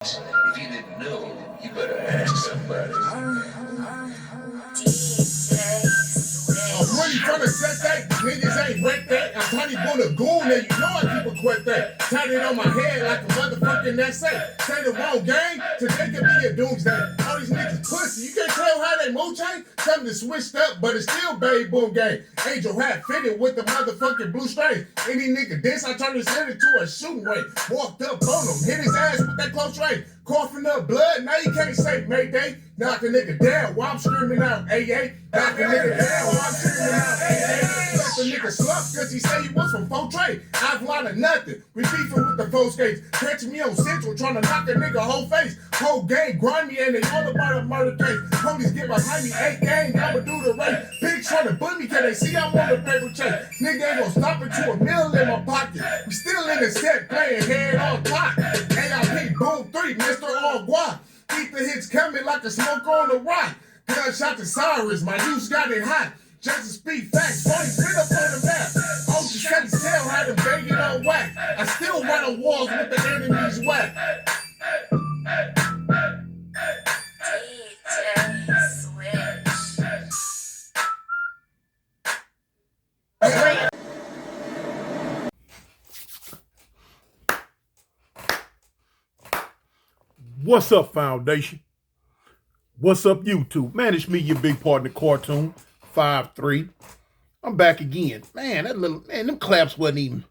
If you didn't know, you better ask somebody. I'm really trying to set that. Niggas ain't wreck that. I'm trying to go to goon and you know I keep a quit that. Tied it on my head like a motherfucking essay. Say the wrong game, today could be a doomsday. All these niggas pussy, you can't tell how they move change. Something switched up, but it's still Babe Boom game. Angel hat fitted with the motherfucking blue strings. Any nigga diss, I turn his head into a shooting range. Walked up on him, hit his ass with that close range. Coughing up blood, now you can't say Mayday. Knock a nigga down while I'm screaming out AA. Knock a nigga down while I'm screaming out AA. Let the nigga slump cause he say he was from Faux Trade. I've lied of nothing. We beefing with the faux skates. Catch me on Central trying to knock a nigga whole face. Whole gang grimy and they all about a murder case. Police get behind me, 8 gang, I'ma do the race. Pigs trying to bully me cause they see I'm on the paper chase. Nigga ain't gonna stop until a mill in my pocket. We still in the set playing head on top. AIP Boom 3, Mr. All Guap. Keep the hits coming like a smoke on the rock. Gunshot to Cyrus, my youth got it hot. Just to speak facts, 40 been up on the map. Oh, you can't tell how to bang it on wax. I still run on walls with the enemy's whack. What's up, Foundation? What's up, YouTube? Man, it's me, your big partner, Cartoon 5-3. I'm back again. Man, them claps wasn't even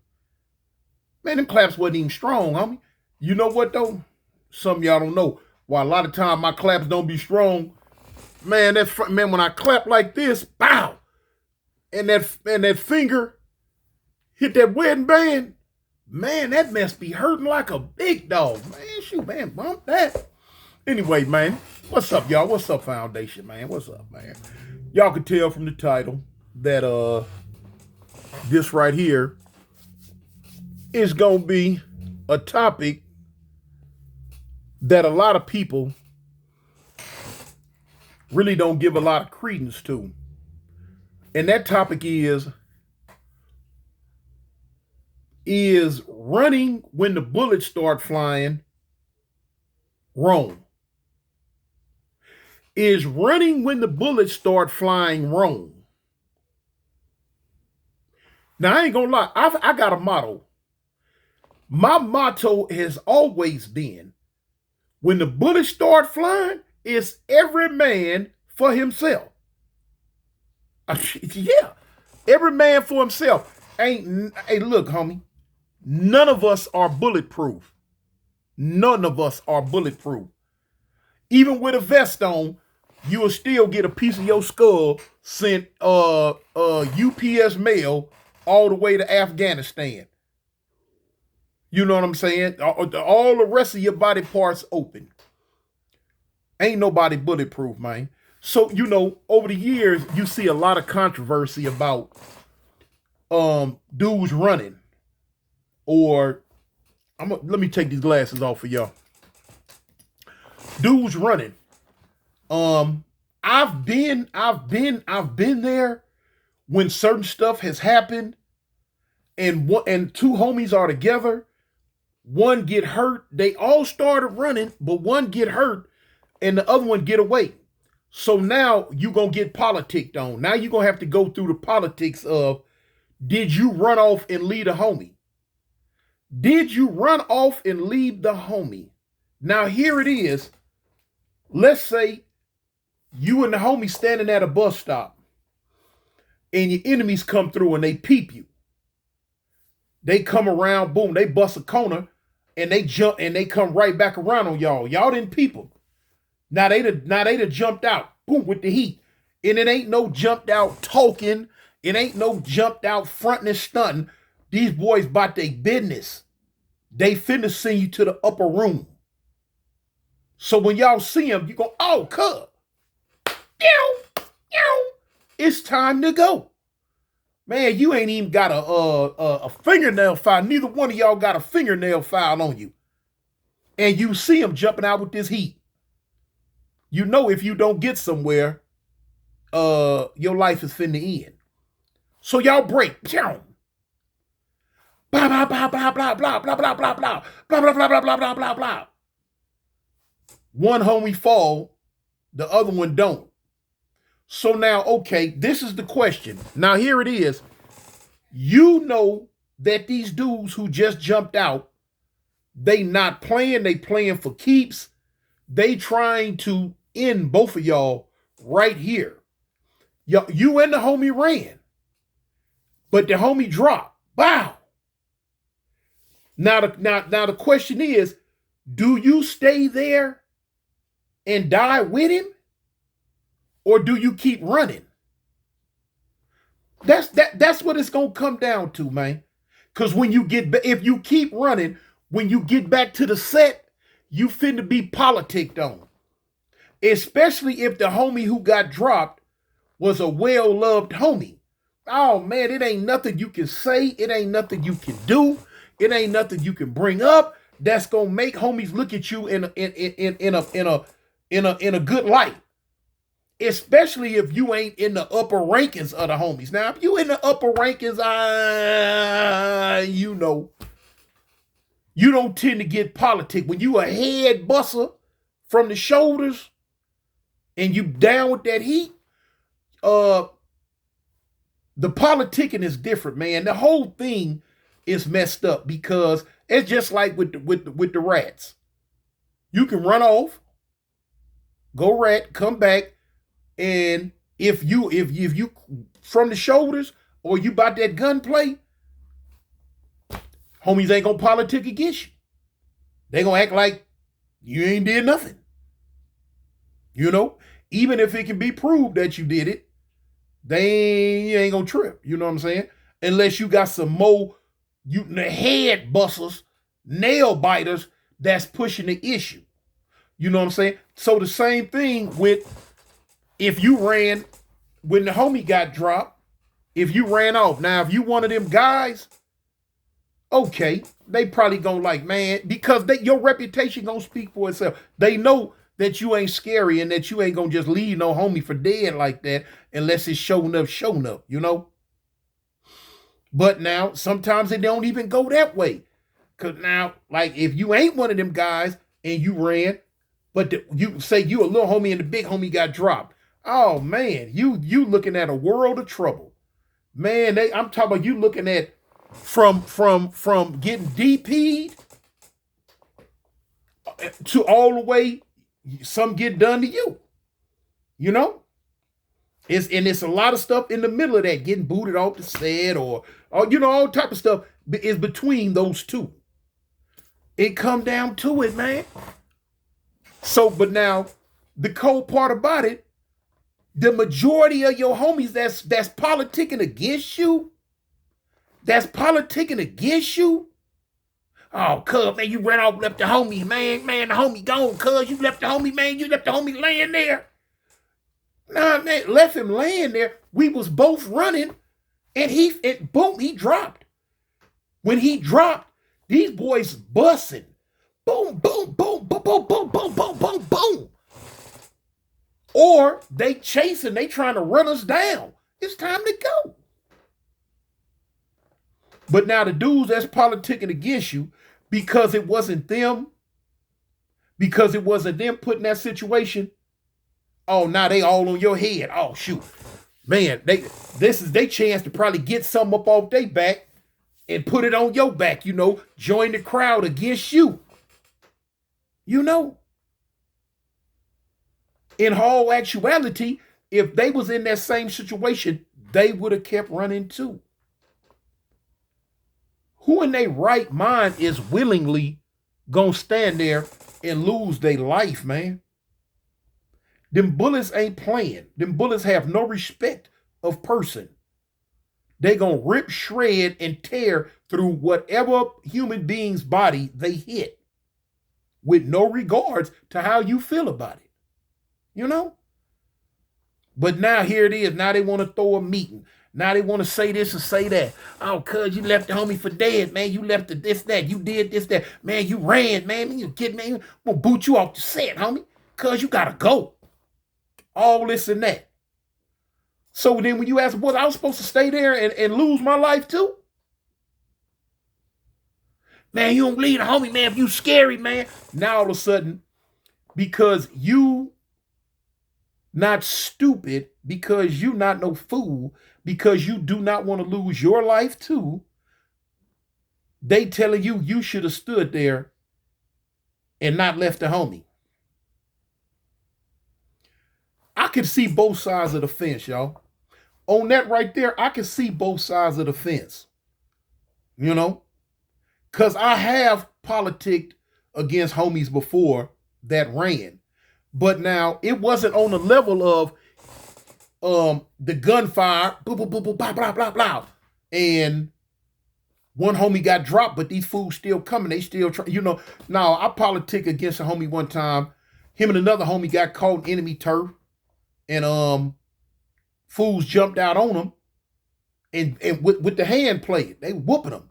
strong, homie. You know what though? Some of y'all don't know. Why a lot of time my claps don't be strong. Man, when I clap like this, bow, and that finger hit that wedding band. Man, that must be hurting like a big dog. Man, shoot, man, bump that. Anyway, man, what's up, y'all? What's up, Foundation, man? What's up, man? Y'all can tell from the title that this right here is gonna be a topic that a lot of people really don't give a lot of credence to. And that topic is running when the bullets start flying wrong? Is running when the bullets start flying wrong? Now, I ain't gonna lie, I got a motto. My motto has always been, when the bullets start flying, it's every man for himself. Yeah, every man for himself. Hey, look, homie, none of us are bulletproof. None of us are bulletproof. Even with a vest on, you will still get a piece of your skull sent UPS mail all the way to Afghanistan. You know what I'm saying? All the rest of your body parts open. Ain't nobody bulletproof, man. So, you know, over the years, you see a lot of controversy about dudes running. Or let me take these glasses off for y'all. Dudes running. I've been there when certain stuff has happened, and two homies are together. One get hurt. They all started running, but one get hurt, and the other one get away. So now you gonna get politicked on. Now you gonna have to go through the politics of, did you run off and leave the homie? Did you run off and leave the homie? Now here it is. Let's say you and the homie standing at a bus stop and your enemies come through and they peep you. They come around, boom, they bust a corner and they jump and they come right back around on y'all. Y'all didn't peep them. Now they done jumped out, boom, with the heat. And it ain't no jumped out talking. It ain't no jumped out fronting and stunting. These boys about their business. They finna send you to the upper room. So when y'all see them, you go, oh, cub. It's time to go. Man, you ain't even got a fingernail file. Neither one of y'all got a fingernail file on you. And you see them jumping out with this heat. You know if you don't get somewhere, your life is finna end. So y'all break. Blah, blah, blah, blah, blah, blah, blah, blah, blah, blah, blah, blah, blah, blah, blah, blah, blah, blah, blah. one homie fall, the other one don't. So now, okay, this is the question. Now here it is. You know that these dudes who just jumped out, they not playing, they playing for keeps. They trying to end both of y'all right here. You and the homie ran, but the homie dropped. Wow. Now the question is, do you stay there and die with him, or do you keep running? That's what it's gonna come down to, man. Because if you keep running, when you get back to the set, you finna be politicked on. Especially if the homie who got dropped was a well-loved homie. Oh man, it ain't nothing you can say. It ain't nothing you can do. It ain't nothing you can bring up that's gonna make homies look at you in a good light. Especially if you ain't in the upper rankings of the homies. Now, if you in the upper rankings, you know, you don't tend to get politic. When you a head busser from the shoulders and you down with that heat, the politicking is different, man. The whole thing is messed up because it's just like with the rats. You can run off, go rat, come back, and if you from the shoulders or you about that gunplay, homies ain't gonna politic against you. They gonna act like you ain't did nothing. You know, even if it can be proved that you did it, they ain't gonna trip. You know what I'm saying? Unless you got some more head busters, nail biters that's pushing the issue. You know what I'm saying? So the same thing with if you ran when the homie got dropped, if you ran off. Now, if you one of them guys, okay, they probably gonna like, man, because your reputation gonna speak for itself. They know that you ain't scary and that you ain't gonna just leave no homie for dead like that unless it's showing up, you know? But now, sometimes it don't even go that way. Cause now, like, if you ain't one of them guys and you ran, but you say you a little homie and the big homie got dropped. Oh man, you looking at a world of trouble. Man, I'm talking about you looking at from getting DP'd to all the way some get done to you. You know? It's a lot of stuff in the middle of that, getting booted off the set or you know, all type of stuff is between those two. It come down to it, man. So, but now the cold part about it, the majority of your homies that's politicking against you, oh, cuz, man, you ran off, left the homie, man, the homie gone, cuz, you left the homie, man, you left the homie laying there. Nah, man, left him laying there. We was both running, and boom, he dropped. When he dropped, these boys bussing. Boom, boom, boom, boom, boom, boom, boom, boom, boom, boom. Or they chasing, they trying to run us down. It's time to go. But now the dudes that's politicking against you, because it wasn't them put in that situation, oh, now they all on your head. Oh, shoot. Man, this is their chance to probably get something up off their back and put it on your back, you know, join the crowd against you. You know? In all actuality, if they was in that same situation, they would have kept running too. Who in their right mind is willingly gonna stand there and lose their life, man? Them bullets ain't playing. Them bullets have no respect of person. They gonna rip, shred, and tear through whatever human being's body they hit with no regards to how you feel about it. You know? But now here it is. Now they want to throw a meeting. Now they want to say this and say that. Oh, cuz you left the homie for dead, man. You left the this, that. You did this, that. Man, you ran, man. You kidding, man. I'm going to boot you off the set, homie. Cuz you got to go. All this and that. So then when you ask, was I was supposed to stay there and lose my life too? Man, you don't leave the homie, man, if you scary, man. Now all of a sudden, because you not stupid, because you not no fool, because you do not want to lose your life too, they telling you you should have stood there and not left the homie. I can see both sides of the fence, y'all. On that right there, I can see both sides of the fence. You know? Because I have politicked against homies before that ran. But now, it wasn't on the level of the gunfire, blah, blah, blah, blah, blah, blah, blah, blah. And one homie got dropped, but these fools still coming. They still try, you know. Now, I politic against a homie one time. Him and another homie got caught in enemy turf. And fools jumped out on him. And with the hand play, they whooping them.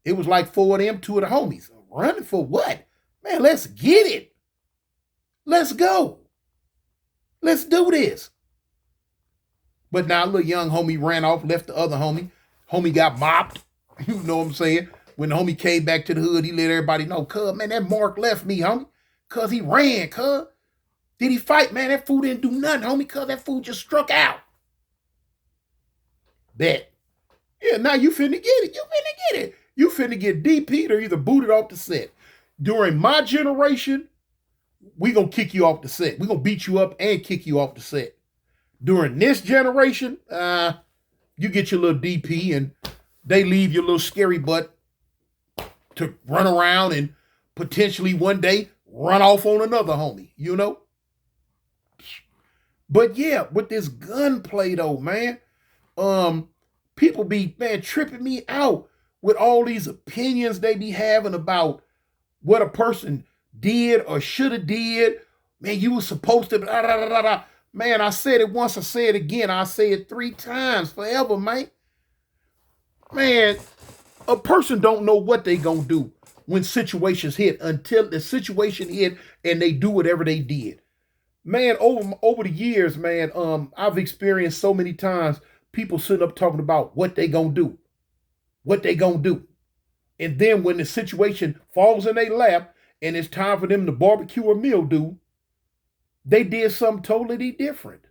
It was like 4 of them, 2 of the homies. Running for what? Man, let's get it. Let's go. Let's do this. But now a little young homie ran off, left the other homie. Homie got mopped. You know what I'm saying? When the homie came back to the hood, he let everybody know, cuz, man, that Mark left me, homie. Cuz he ran, cuz. Did he fight? Man, that fool didn't do nothing, homie, cuz that fool just struck out. Bet. Yeah, now you finna get it. You finna get it. You finna get DP'd or either booted off the set. During my generation, we gonna kick you off the set. We gonna beat you up and kick you off the set. During this generation, you get your little DP and they leave your little scary butt to run around and potentially one day run off on another homie, you know? But yeah, with this gunplay though, man, people be, man, tripping me out with all these opinions they be having about what a person did or should have did. Man, you were supposed to, blah, blah, blah, blah. Man, I said it once, I say it again, I say it 3 times forever, man. Man, a person don't know what they gonna do when situations hit until the situation hit and they do whatever they did. Man, over the years, man, I've experienced so many times people sitting up talking about what they gonna do. What they gonna do. And then when the situation falls in their lap and it's time for them to barbecue or meal do, they did something totally different.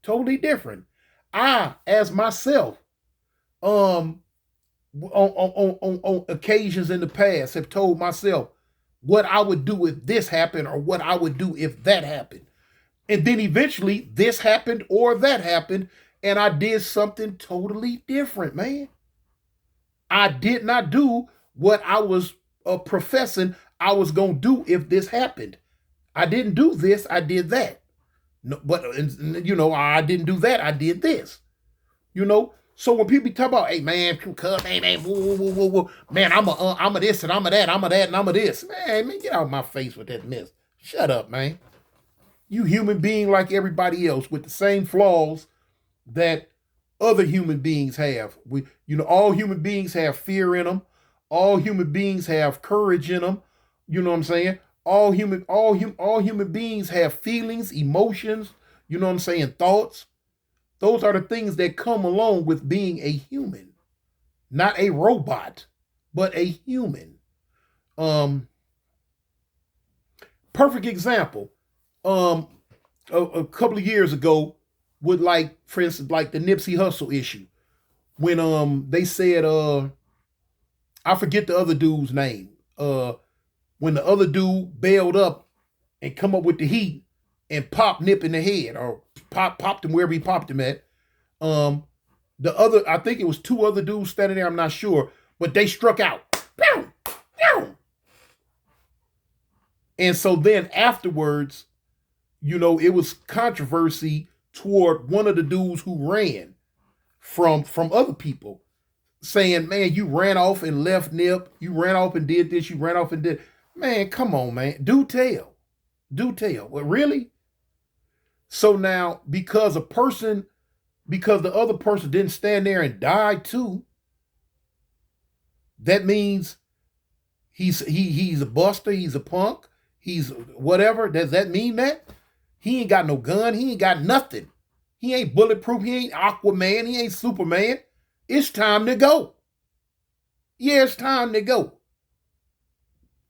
Totally different. I, as myself, on occasions in the past have told myself what I would do if this happened or what I would do if that happened. And then eventually this happened or that happened and I did something totally different, man. I did not do what I was professing I was going to do if this happened. I didn't do this, I did that. No, but, you know, I didn't do that, I did this. You know? So when people be talking about, hey, man, man, I'm a this and I'm a that, I'm a that and I'm a this. Man, get out of my face with that mess. Shut up, man. You human being like everybody else with the same flaws that other human beings have. All human beings have fear in them. All human beings have courage in them. You know what I'm saying? All human beings have feelings, emotions, you know what I'm saying, thoughts. Those are the things that come along with being a human. Not a robot, but a human. Perfect example. A couple of years ago, with like, for instance, like the Nipsey Hussle issue. When they said I forget the other dude's name. When the other dude bailed up and come up with the heat and popped Nip in the head or popped him wherever he popped him at. I think it was 2 other dudes standing there, I'm not sure, but they struck out. Pew! Pew! And so then afterwards, you know, it was controversy toward one of the dudes who ran from other people saying, man, you ran off and left Nip, you ran off and did this, you ran off and did. Man, come on, man. Do tell. Well, really? So now, because the other person didn't stand there and die too, that means he's a buster, he's a punk, he's whatever. Does that mean that? He ain't got no gun, he ain't got nothing. He ain't bulletproof, he ain't Aquaman, he ain't Superman. It's time to go. Yeah, it's time to go.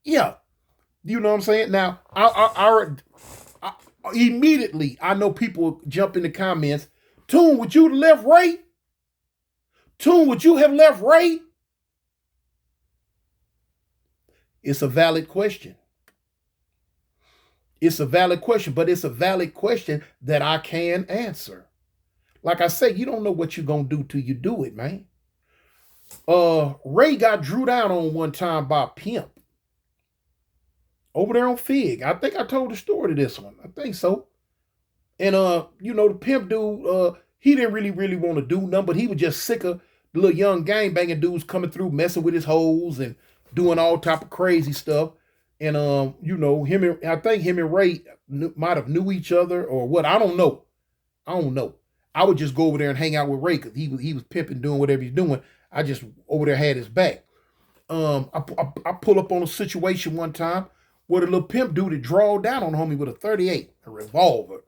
Yeah. You know what I'm saying? Now, immediately, I know people jump in the comments. Tune, would you have left Ray? Tune, would you have left Ray? It's a valid question. It's a valid question, but it's a valid question that I can answer. Like I say, you don't know what you're going to do till you do it, man. Ray got drew down on one time by a pimp over there on Fig. I think I told the story to this one. I think so. And the pimp dude, he didn't really want to do nothing, but he was just sick of the little young gang banging dudes coming through, messing with his hoes and doing all type of crazy stuff. And I think him and Ray might have knew each other or what. I don't know. I would just go over there and hang out with Ray because he was pimping, doing whatever he's doing. I just over there had his back. I pull up on a situation one time where the little pimp dude had drawed down on the homie with a 38, a revolver.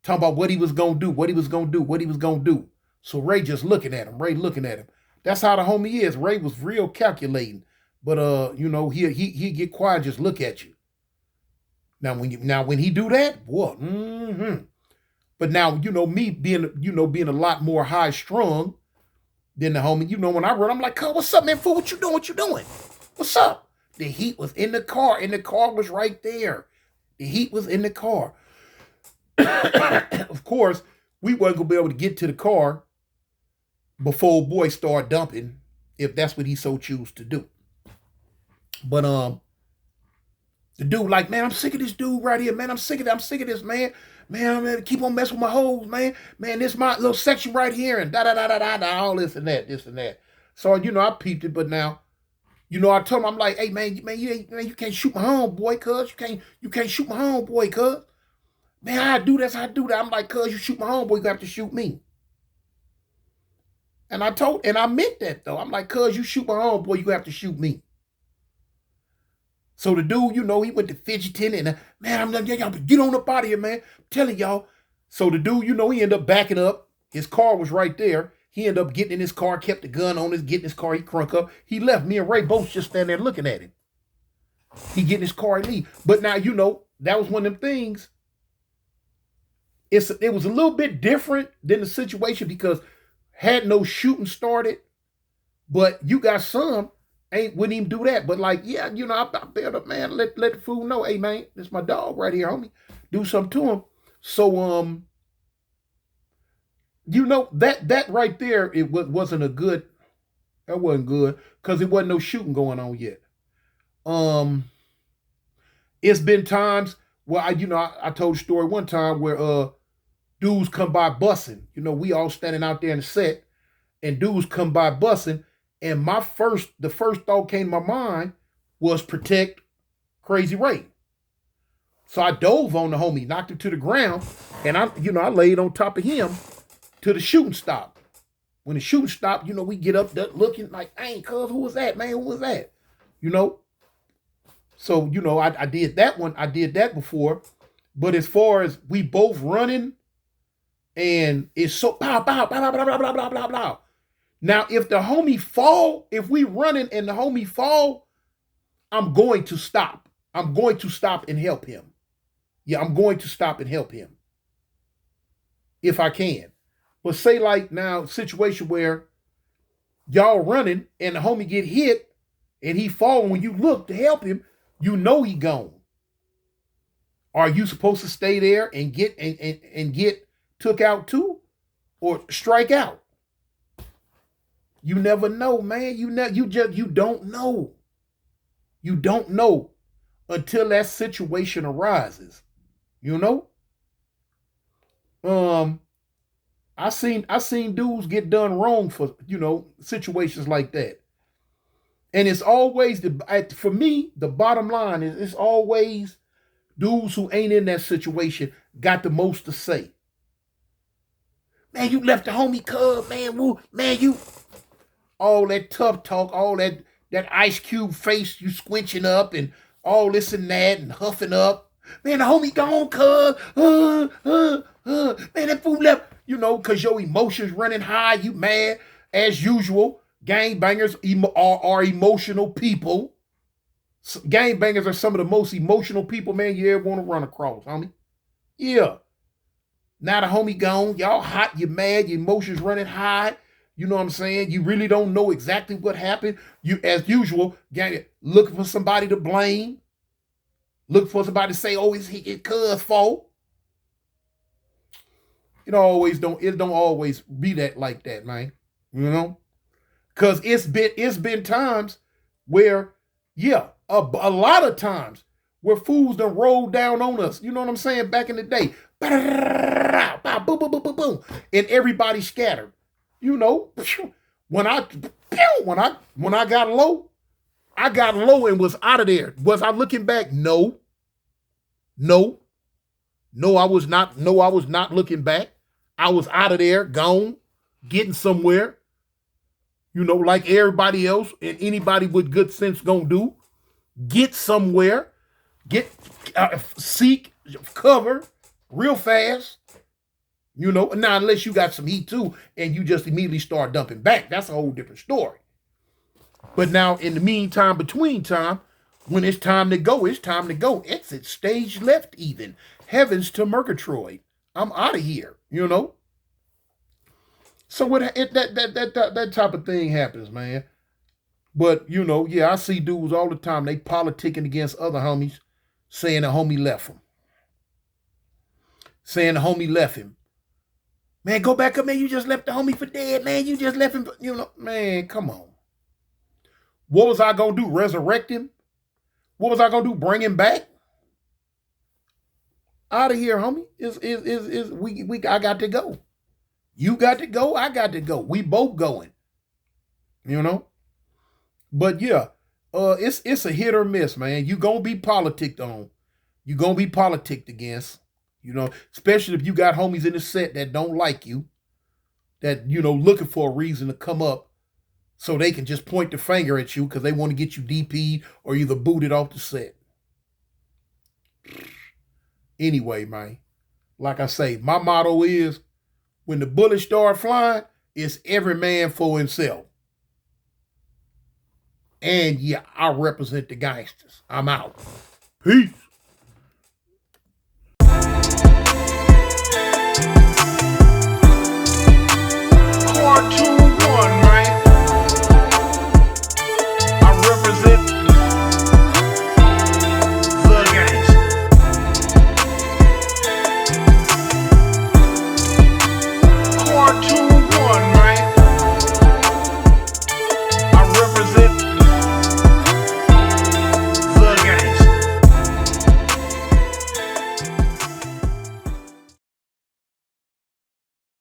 Talking about what he was going to do. So Ray just looking at him. That's how the homie is. Ray was real calculating. But he get quiet and just look at you. Now when he do that, what? But now, me being a lot more high strung than the homie, when I run, I'm like, "Cuz, what's up, man? Fool, what you doing? What's up?" The heat was in the car, and the car was right there. The heat was in the car. Of course, we wasn't gonna be able to get to the car before boy start dumping, if that's what he so choose to do. But the dude like, "Man, I'm sick of this dude right here, man. I'm sick of this, man. Man, I'm gonna keep on messing with my hoes, man. Man, this my little section right here, and all this and that. So, I peeped it, but now, I told him, I'm like, "Hey, man, you can't shoot my homeboy, cuz. You can't shoot my homeboy, cuz. Man, I do this, I do that." I'm like, "Cuz, you shoot my homeboy, you have to shoot me." And I meant that though. I'm like, "Cuz, you shoot my homeboy, you have to shoot me." So the dude, he went to fidgeting and, "Man, I'm like, y'all get on up out of here, man. I'm telling y'all." So the dude, he ended up backing up. His car was right there. He ended up getting in his car, kept the gun on getting his car, he crunk up. He left. Me and Ray both just standing there looking at him. He get in his car and leave. But now, that was one of them things. It was a little bit different than the situation because had no shooting started, but you got some wouldn't even do that. But like, yeah, I better, man, let the fool know, "Hey, man, this is my dog right here, homie. Do something to him." So that right there, it wasn't good because it wasn't no shooting going on yet. It's been times where I told a story one time where dudes come by bussing. We all standing out there in the set, and dudes come by bussing. And the first thought came to my mind was protect Crazy Ray. So I dove on the homie, knocked him to the ground, and I laid on top of him till the shooting stopped. When the shooting stopped, we get up there looking like, "Hey, cuz, who was that, man? Who was that?" So, I did that one. I did that before. But as far as we both running, and it's so pow, pow, blah, blah, blah, blah, blah, blah, blah. Now, if the homie fall, if we running and the homie fall, I'm going to stop. I'm going to stop and help him. Yeah, I'm going to stop and help him. If I can. But say like now, situation where y'all running and the homie get hit and he fall, when you look to help him, he gone. Are you supposed to stay there and get took out too? Or strike out? You never know, man. You don't know. You don't know until that situation arises. I seen dudes get done wrong for, situations like that. And it's always for me, the bottom line is it's always dudes who ain't in that situation got the most to say. "Man, you left the homie, cuz, man, woo, man, you..." All that tough talk, all that Ice Cube face you squinching up and all this and that and huffing up. "Man, the homie gone, cuz. Man, that fool left." Because your emotions running high, you mad. As usual, gangbangers are emotional people. Gangbangers are some of the most emotional people, man, you ever want to run across, homie. Yeah. Now the homie gone. Y'all hot, you mad, your emotions running high. You know what I'm saying? You really don't know exactly what happened. You, as usual, looking for somebody to blame. Looking for somebody to say, oh, it's cuz fault. It don't always be that like that, man. You know? Cause it's been times where, yeah, a lot of times where fools done rolled down on us. You know what I'm saying? Back in the day. Boom, boom, boom, boom, boom. And everybody scattered. You know, when I got low, I got low and was out of there. Was I looking back? No. I was not. No, I was not looking back. I was out of there, gone, getting somewhere. You know, like everybody else and anybody with good sense gonna do. Get somewhere, seek cover real fast. You know, now unless you got some heat too and you just immediately start dumping back, that's a whole different story. But now in the meantime, between time, when it's time to go, it's time to go. Exit stage left even. Heavens to Murgatroyd. I'm out of here, you know? So that type of thing happens, man. But, you know, yeah, I see dudes all the time. They politicking against other homies, saying the homie left him. Saying the homie left him. Man, go back up, man. You just left the homie for dead, man. You just left him, you know. Man, come on. What was I going to do? Resurrect him? What was I going to do? Bring him back? Out of here, homie. I got to go. You got to go. I got to go. We both going. You know? But yeah, it's a hit or miss, man. You gonna be politicked on. You gonna be politicked against. You know, especially if you got homies in the set that don't like you, that, you know, looking for a reason to come up so they can just point the finger at you because they want to get you DP'd or either booted off the set. Anyway, man, like I say, my motto is when the bullets start flying, it's every man for himself. And yeah, I represent the gangsters. I'm out. Peace.